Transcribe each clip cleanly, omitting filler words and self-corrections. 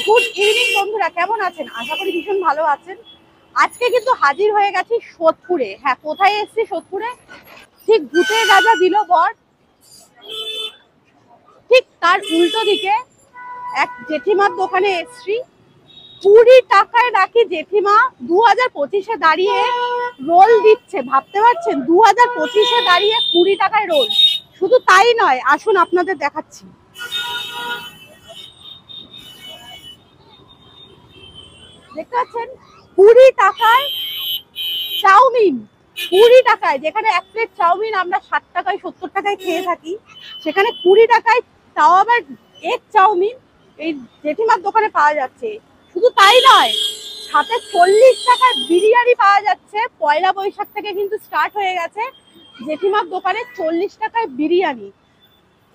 Good evening বন্ধুরা, কেমন আছেন? আশা করি ভীষণ ভালো আছেন। আজকে কিন্তু হাজির হয়ে গেছি সোদপুরে। হ্যাঁ, কোথায় এসেছি? সোদপুরে ঠিক ভূতের রাজা দিল বর, ঠিক তার উল্টো দিকে এক জেঠিমার দোকানে এসেছি। 20 টাকায় নাকি জেঠিমা 2025-এ দাঁড়িয়ে রোল দিচ্ছে। ভাবতে পারছেন? 2025-এ দাঁড়িয়ে 20 টাকায় রোল। শুধু তাই নয়, আসুন আপনাদের দেখাচ্ছি। দেখতে পাচ্ছেন 20 টাকায় চাউমিন। 20 টাকায়, যেখানে এক প্লেট চাউমিন আমরা 60 টাকায় 70 টাকায় খেয়ে থাকি, সেখানে 20 টাকায়, তাও আবার এক চাউমিন এই জেঠিমার দোকানে পাওয়া যাচ্ছে। শুধু তাই নয়, সাথে 40 টাকার বিরিয়ানি পাওয়া যাচ্ছে। পয়লা বৈশাখ থেকে কিন্তু স্টার্ট হয়ে গেছে জেঠিমার দোকানে 40 টাকায় বিরিয়ানি।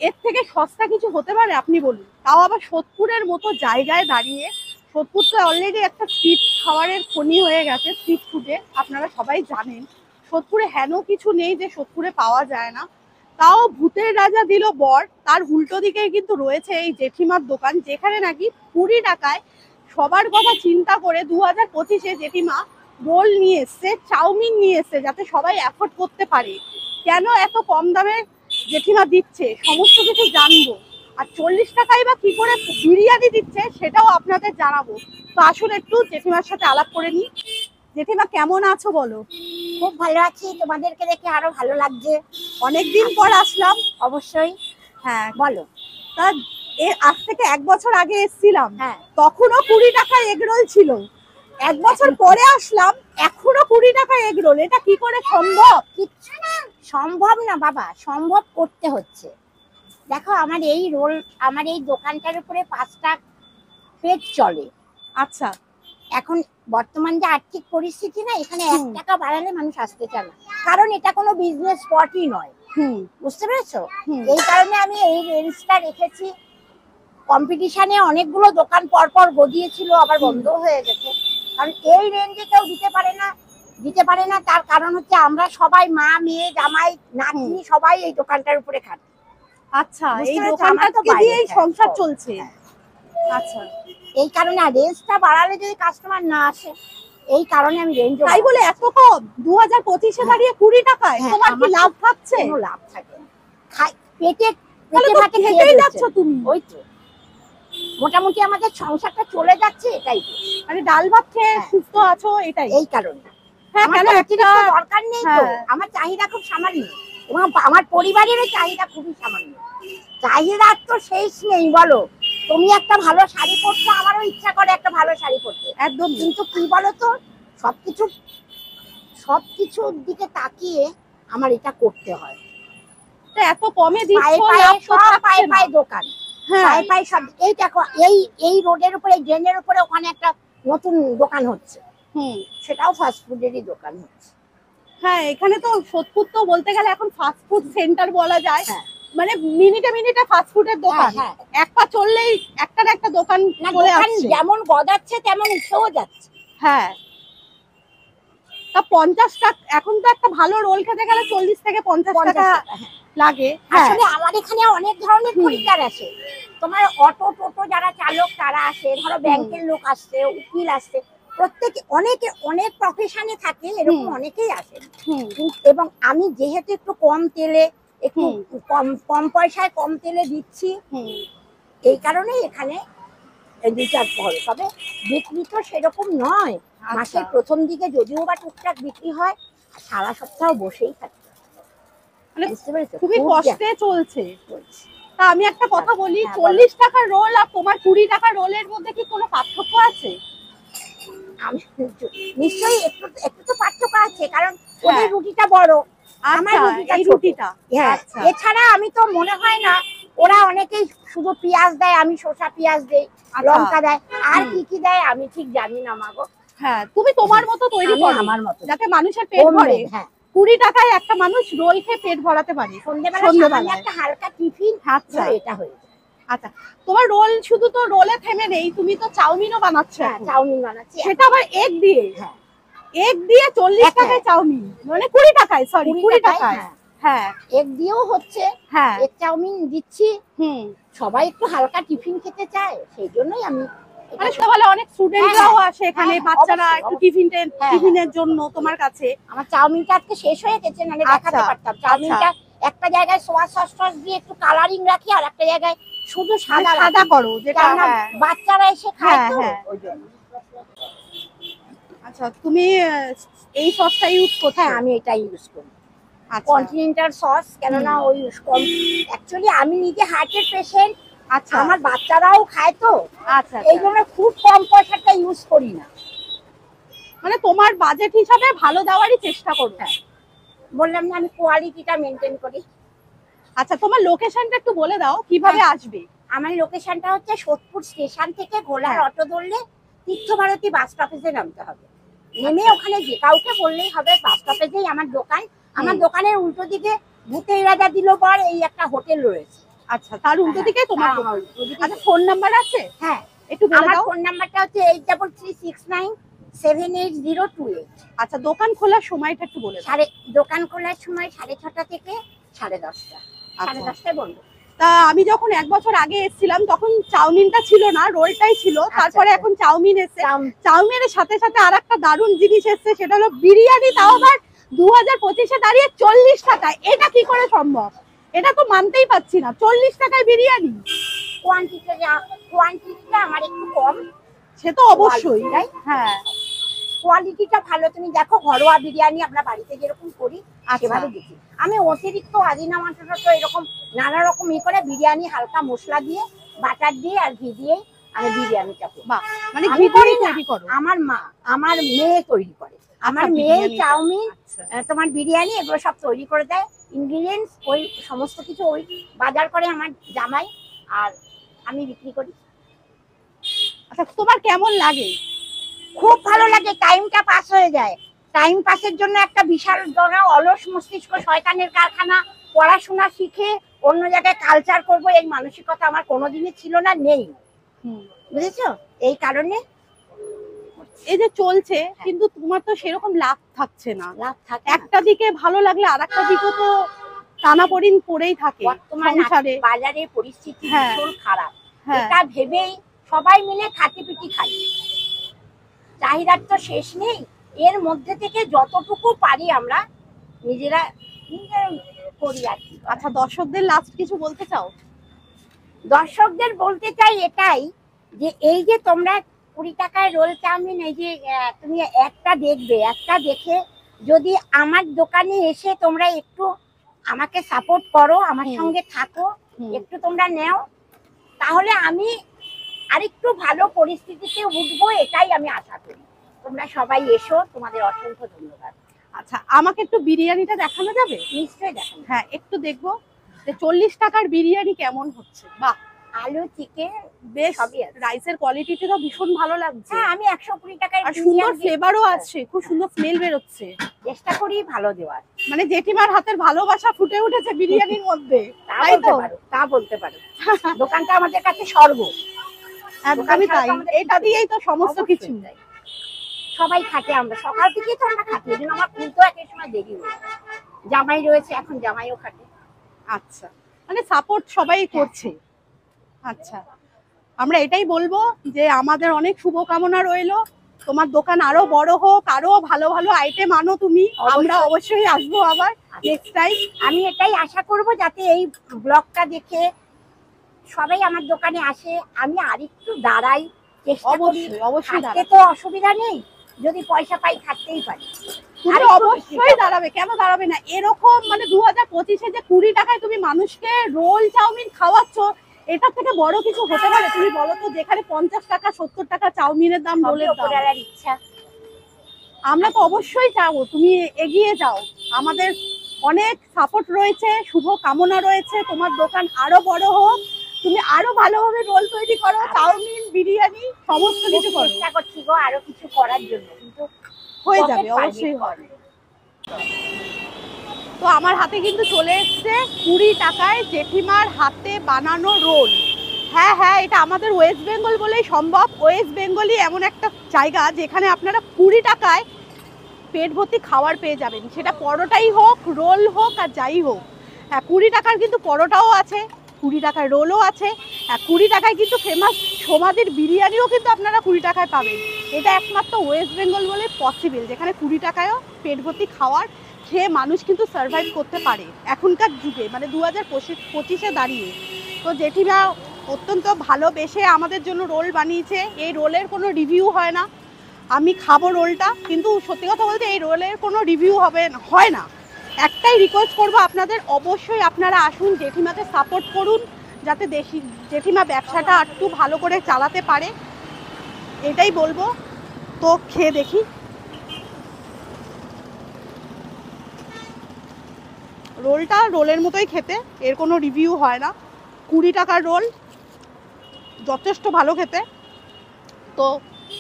এর থেকে সস্তা কিছু হতে পারে আপনি বলুন? তাও আবার সোদপুরের মতো জায়গায় দাঁড়িয়ে। সোদপুর তো অলরেডি একটা স্ট্রিট খাবারের খনি হয়ে গেছে, স্ট্রিট ফুডে। আপনারা সবাই জানেন সোদপুরে হেন কিছু নেই যে সোদপুরে পাওয়া যায় না। তাও ভূতের রাজা দিল বর, তার উল্টো দিকে কিন্তু রয়েছে এই জেঠিমার দোকান, যেখানে নাকি 20 টাকায় সবার কথা চিন্তা করে 2025-এ জেঠিমা রোল নিয়ে এসছে, চাউমিন নিয়ে এসছে, যাতে সবাই অ্যাফোর্ড করতে পারে। কেন এত কম দামে জেঠিমা দিচ্ছে সমস্ত কিছু জানবো। আর 40 টাকায় বা কি করে বিরিয়ানি দিচ্ছে সেটাও আপনাদের জানাবো। তো আসুন একটু জেঠিমার সাথে আলাপ করে নিই। জেঠিমা, কেমন আছো বলো? খুব ভালো আছি, তোমাদেরকে দেখে আরো ভালো লাগছে। অনেকদিন পর আসলাম। অবশ্যই। হ্যাঁ, বলো। তা আজ থেকে 1 বছর আগে এসেছিলাম, হ্যাঁ, তখনও 20 টাকায় এগরোল ছিল। 1 বছর পরে আসলাম, এখনো 20 টাকায় এগরোল। এটা কি করে সম্ভব? কিচ্ছু না, সম্ভব না বাবা, সম্ভব করতে হচ্ছে। দেখো, আমার এই রোল, আমার এই দোকানটার উপরে 5টা পেট চলে। আচ্ছা, এখন বর্তমান যে আর্থিক পরিস্থিতি না, এখানে 1 টাকা বাড়ালে মানুষ আসতে চায় না, কারণ এটা কোনো বিজনেস স্পটই নয়। বুঝতে পেরেছো? এই কারণে আমি এই রেঞ্জটা রেখেছি। কম্পিটিশনে অনেকগুলো দোকান পরপর গদিয়েছিল, আবার বন্ধ হয়ে গেছে, কারণ এই রেঞ্জে কেউ দিতে পারে না। তার কারণ হচ্ছে আমরা সবাই মা, মেয়ে, জামাই, নাতনি সবাই এই দোকানটার উপরে খাটি। আচ্ছা, এই দোকানটা দিয়েই সংসার চলছে। আচ্ছা, এই কারণে রেঞ্জটা বাড়ালে যদি কাস্টমার না আসে, এই কারণে আমি রেঞ্জ। তাই বলে এত কম 2025-এ দাঁড়িয়ে 20 টাকায় তোমার কি লাভ থাকছে? কোনো লাভ থাকে না, পেটে ভাতে খেতেই যাচ্ছ তুমি। ওই তো মোটামুটি আমাদের সংসারটা চলে যাচ্ছে, এটাই তো। মানে ডাল ভাত খেয়ে সুস্থ আছো, এটাই। এই কারণে। হ্যাঁ, কেন একটা দরকার নেই তো। আমার চাহিদা খুব সামান্য, এবং আমার পরিবারেরও চাহিদা খুবই সামান্য। চাহিদার তো শেষ নেই। বলো, তুমি একটা ভালো শাড়ি পরছো, আমারও ইচ্ছা করে একটা ভালো শাড়ি পরতে, একদম। কিন্তু কি বলতো, সবকিছুর দিকে তাকিয়ে আমার এটা করতে হয়। এত কমে দিচ্ছ, পায়ে পায়ে দোকান, পায়ে পায়ে সব। এই দেখো, এই রোডের উপরে, ড্রেনের উপরে ওখানে একটা নতুন দোকান হচ্ছে, সেটাও ফাস্ট ফুডেরই দোকান হচ্ছে। হ্যাঁ, এখানে তো সোদপুর তো বলতে গেলে এখন ফাস্ট ফুড সেন্টার বলা যায়। মানে মিনিটে মিনিটে ফাস্ট ফুডের দোকান। এক পা চললেই একটা না একটা দোকান চলে আসছে। যেমন গদাচ্ছে তেমন উঠেও যাচ্ছে। হ্যাঁ, তা 50 টাকা এখন তো একটা ভালো রোল খেতে গেলে 40 থেকে 50 টাকা লাগে। আসলে আমার এখানে অনেক ধরনের খরিদ্দার আসে। তোমার অটো টোটো যারা চালক তারা আসে, ধরো ব্যাংকের লোক আসছে, উকিল আসছে, প্রত্যেকে অনেক প্রফেশনে থাকে, এরকম অনেকেই আসে। এবং আমি যেহেতু একটু কম তেলে, একটু কম পয়সায় কম তেলে দিচ্ছি, এই কারণে এখানে 2-4 ফল। তবে বিক্রি তো সেরকম নয়। মাসের প্রথম দিকে যদিও বা টুকটাক বিক্রি হয়, সারা সপ্তাহ বসেই থাকে। খুবই কষ্টে চলছে। তা আমি একটা কথা বলি, 40 টাকার রোল আর তোমার 20 টাকার রোলের মধ্যে কি কোনো পার্থক্য আছে? নিশ্চয়ই একটু তো পার্থক্য আছে, কারণ ওদের রুটিটা বড়, আমার রুটিটা। এছাড়া আমি তো মনে হয় না, ওরা অনেকেই শুধু পেঁয়াজ দেয়, আমি শসা পেঁয়াজ দেই, লঙ্কা দেয়, আর কি কি দেয় আমি ঠিক জানি না মাগো। হ্যাঁ, তুমি তোমার মতো তৈরি করো, আমার মতো, যাতে মানুষের পেট ভরে। 20 টাকায় একটা মানুষ রোল খেয়ে পেট ভরাতে পারে। সন্ধ্যেবেলা একটা হালকা টিফিন, এটা হয়ে যায়। আচ্ছা, তোমার রোল শুধু তো রোলে থেমে নেই, তুমি তো চাউমিনও বানাচ্ছ। চাউমিন বানাচ্ছি, সেটা আবার এগ দিয়ে। এগ দিয়ে 40 টাকায় চাউমিন, মানে 20 টাকায়, সরি 20 টাকায়। হ্যাঁ, এগ দিয়েও হচ্ছে। এগ চাউমিন দিচ্ছি। সবাই একটু হালকা টিফিন খেতে চায়, সেই জন্যই আমি মানে সকালে অনেক স্টুডেন্টরাও আসে এখানে, হ্যাঁ, বাচ্চারা অবশ্যই, একটু হ্যাঁ, টিফিনের জন্য তোমার কাছে। আমার চাউমিনটা আজকে শেষ হয়ে গেছে, নাহলে দেখাতে আচ্ছা, পারতাম। চাউমিনটা একটা জায়গায় সোয়া সস দিয়ে একটু কালারিং রাখি, আর একটা জায়গায় শুধু মানে সাদা সাদা রাখি। করো যেটা, কেননা হ্যাঁ বাচ্চারা এসে খায় হ্যাঁ তো, হ্যাঁ। ওই জন্য। আচ্ছা, তুমি এই সসটা ইউজ করছো? হ্যাঁ, আমি এটাই ইউজ করি, আচ্ছা কন্টিনেন্টাল সস। কেননা ওই অ্যাকচুয়ালি আমি নিজে হার্টের পেশেন্ট, আচ্ছা আমার বাচ্চারাও খায় তো, আচ্ছা এই জন্য খুব কম পয়সাটা ইউজ করি না। মানে তোমার বাজেট হিসাবে ভালো দেওয়ারই চেষ্টা করো। হ্যাঁ, বললাম না আমি কোয়ালিটিটা মেনটেন করি। আচ্ছা, তোমার লোকেশনটা একটু বলে দাও, কিভাবে আসবে? আমার লোকেশনটা হচ্ছে সোদপুর স্টেশন থেকে ঘোলার হ্যাঁ। অটো ধরলে তীর্থভারতী বাস স্টপেজে নামতে হবে। নেমে ওখানে যে কাউকে বললেই হবে বাস স্টপেজেই আমার দোকান। আমার দোকানের উল্টো দিকে ভূতের রাজা দিল পর এই একটা হোটেল রয়েছে। আচ্ছা, তার উল্টো দিকে তোমার হ্যাঁ, দোকান। ওদিকে। আচ্ছা, ফোন নাম্বার আছে? হ্যাঁ, একটু বলে আমার দাও। ফোন নাম্বারটা হচ্ছে 8369788028। আচ্ছা, দোকান খোলার সময়টা একটু বলে দাও। দোকান খোলার সময় 6:30 থেকে 10:30। 10:30টায় বন্ধ। তা আমি যখন 1 বছর আগে এসেছিলাম তখন চাউমিনটা ছিল না, রোলটাই ছিল। তারপরে এখন চাউমিন এসেছে। চাউমিনের সাথে সাথে আরেকটা দারুণ জিনিস এসেছে, সেটা হলো বিরিয়ানি, তাও আবার 2025-এ দাঁড়িয়ে 40 টাকায়। এটা কি করে সম্ভব? এটা তো মানতেই পারছি না, 40 টাকায় বিরিয়ানি। কোয়ান্টিটিটা আমার একটু কম, সে তো অবশ্যই। হ্যাঁ, কোয়ালিটিটা ভালো। তুমি দেখো, ঘরোয়া বিরিয়ানি আমরা বাড়িতে যেরকম করি সেভাবে দেখি। আমি অতিরিক্ত আজিনামাটোটা তো এরকম নানা রকম করে বিরিয়ানি হালকা মশলা দিয়ে, বাটার দিয়ে আর ঘি দিয়ে আমি বিরিয়ানিটা করি। বাহ, মানে ঘি দিয়ে তৈরি করো? আমার মেয়ে তৈরি করে। আমার মেয়ে চাউমিন, তোমার বিরিয়ানি এগুলো সব তৈরি করে দেয়। ইনগ্রিডিয়েন্টস ওই সমস্ত কিছু ওই বাজার করে আমার জামাই, আর আমি বিক্রি করি। আচ্ছা, তোমার কেমন লাগে? খুব ভালো লাগে, টাইমটা পাস হয়ে যায়। টাইম পাসের জন্য একটা বিশাল বড় অলস মস্তিষ্ক, শয়তানের কারখানা। পড়াশোনা শিখে অন্য জায়গায় কালচার করব এই মানসিকতা আমার কোনোদিনই ছিল না, নেই। বুঝেছো? এই কারণে এই যে চলছে, কিন্তু তোমার তো সেরকম লাভ থাকছে না। লাভ থাকে একটা দিকে ভালো লাগলে আরেকটা দিকে তো টানাপোড়েন পড়েই থাকে সংসারে। বাজারের পরিস্থিতি ভীষণ খারাপ। হ্যাঁ, এটা ভেবেই সবাই মিলে খাটিপিটি খাই। চাহিদার তো শেষ নেই। এর মধ্যে থেকে যতটুকু পারি আমরা নিজেরা করি আর কি। আচ্ছা, দর্শকদের লাস্ট কিছু বলতে চাও? দর্শকদের বলতে চাই এটাই, যে এই যে তোমরা 20 টাকায় রোল চাউমিন, এই যে তুমি একটা দেখবে, একটা দেখে যদি আমার দোকানে এসে তোমরা একটু আমাকে সাপোর্ট করো, আমার সঙ্গে থাকো, একটু তোমরা নেও, তাহলে আমি আরেকটু ভালো পরিস্থিতিতে উঠবো, এটাই আমি আশা করি। তোমরা সবাই এসো, তোমাদের অসংখ্য ধন্যবাদ। আচ্ছা, আমাকে একটু বিরিয়ানিটা দেখানো যাবে? নিশ্চয়ই দেখানো। হ্যাঁ, একটু দেখবো যে 40 টাকার বিরিয়ানি কেমন হচ্ছে। বাহ, আলু চিকেন বেশ, রাইসের কোয়ালিটিটাও ভীষণ ভালো লাগছে। হ্যাঁ, আমি 120 টাকায় আর সুন্দর ফ্লেভারও আছে, খুব সুন্দর স্মেল বেরোচ্ছে। চেষ্টা করি ভালো দেওয়ার। মানে জেঠিমার হাতের ভালোবাসা ফুটে উঠেছে বিরিয়ানির মধ্যে, তাই তো? তা বলতে পারো। দোকানটা আমাদের কাছে স্বর্গ। একদমই তাই, এটা দিয়েই তো সমস্ত কিছু। সবাই খাটে, আমরা সকাল থেকেই তো আমরা খাটি, এজন্য আমার খুলতে এক সময় দেরি হয়ে যায়। জামাই রয়েছে, এখন জামাইও খাটে। আচ্ছা, মানে সাপোর্ট সবাই করছে। আচ্ছা, আমরা এটাই বলবো যে আমাদের অনেক শুভকামনা রইলো, তোমার দোকান আরো বড় হোক, আরো ভালো ভালো আইটেম আনো তুমি। আমরা অবশ্যই আসবো আবার নেক্সট টাইম। আমি এটাই আশা করব যাতে এই ব্লগটা দেখে সবাই আমার দোকানে আসে, আমি আরেকটু দাঁড়াই, চেষ্টা করি। অবশ্যই তো অসুবিধা নেই, যদি পয়সা পাই খাটতেই পারি। তুমি অবশ্যই দাঁড়াবে, কেন দাঁড়াবে না? এরকম মানে 2025-এ যে 20 টাকায় তুমি মানুষকে রোল চাউমিন খাওয়াচ্ছ, এটা থেকে বড় কিছু হতে পারে? তুমি বলো তো, যেখানে 50 টাকা 70 টাকা চাউমিনের দাম, রোলের দাম। ইচ্ছা, আমরা তো অবশ্যই চাবো তুমি এগিয়ে যাও। আমাদের অনেক সাপোর্ট রয়েছে, শুভ কামনা রয়েছে, তোমার দোকান আরো বড় হোক, তুমি আরো ভালোভাবে রোল তৈরি করো, চাউমিন, বিরিয়ানি সমস্ত কিছু করো। চেষ্টা করছি গো আরো কিছু করার জন্য, কিন্তু হয়ে যাবে, অবশ্যই হবে। তো আমার হাতে কিন্তু চলে এসছে 20 টাকায় জেঠিমার হাতে বানানো রোল। হ্যাঁ হ্যাঁ, এটা আমাদের ওয়েস্ট বেঙ্গল বলেই সম্ভব। ওয়েস্ট বেঙ্গলই এমন একটা জায়গা যেখানে আপনারা 20 টাকায় পেট ভর্তি খাবার পেয়ে যাবেন, সেটা পরোটাই হোক, রোল হোক, আর যাই হোক। হ্যাঁ, 20 টাকার কিন্তু পরোটাও আছে, 20 টাকার রোলও আছে। হ্যাঁ 20 টাকায় কিন্তু ফেমাস সমাধির বিরিয়ানিও কিন্তু আপনারা 20 টাকায় পাবেন। এটা একমাত্র ওয়েস্ট বেঙ্গল বলে পসিবল, যেখানে 20 টাকায়ও পেট ভর্তি খাওয়ার খেয়ে মানুষ কিন্তু সার্ভাইভ করতে পারে এখনকার যুগে, মানে 2025-এ দাঁড়িয়ে। তো জেঠিমা অত্যন্ত ভালোবেসে আমাদের জন্য রোল বানিয়েছে। এই রোলের কোনো রিভিউ হয় না, আমি খাবো রোলটা, কিন্তু সত্যি কথা বলতে এই রোলের কোনো রিভিউ হয় না। একটাই রিকোয়েস্ট করবো আপনাদের, অবশ্যই আপনারা আসুন, জেঠিমাকে সাপোর্ট করুন, যাতে জেঠিমা ব্যবসাটা একটু ভালো করে চালাতে পারে, এটাই বলবো। তো খেয়ে দেখি। রোলটা রোলের মতোই খেতে, এর কোনো রিভিউ হয় না। 20 টাকার রোল যথেষ্ট ভালো খেতে। তো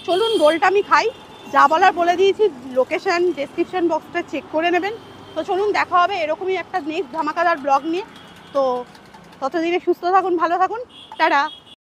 চলুন রোলটা আমি খাই, যা বলার বলে দিয়েছি, লোকেশন ডেসক্রিপশন বক্সটা চেক করে নেবেন। তো চলুন দেখা হবে এরকমই একটা নেক্সট ধামাকাদার ব্লগ নিয়ে। তো ততদিনে সুস্থ থাকুন, ভালো থাকুন, টাটা।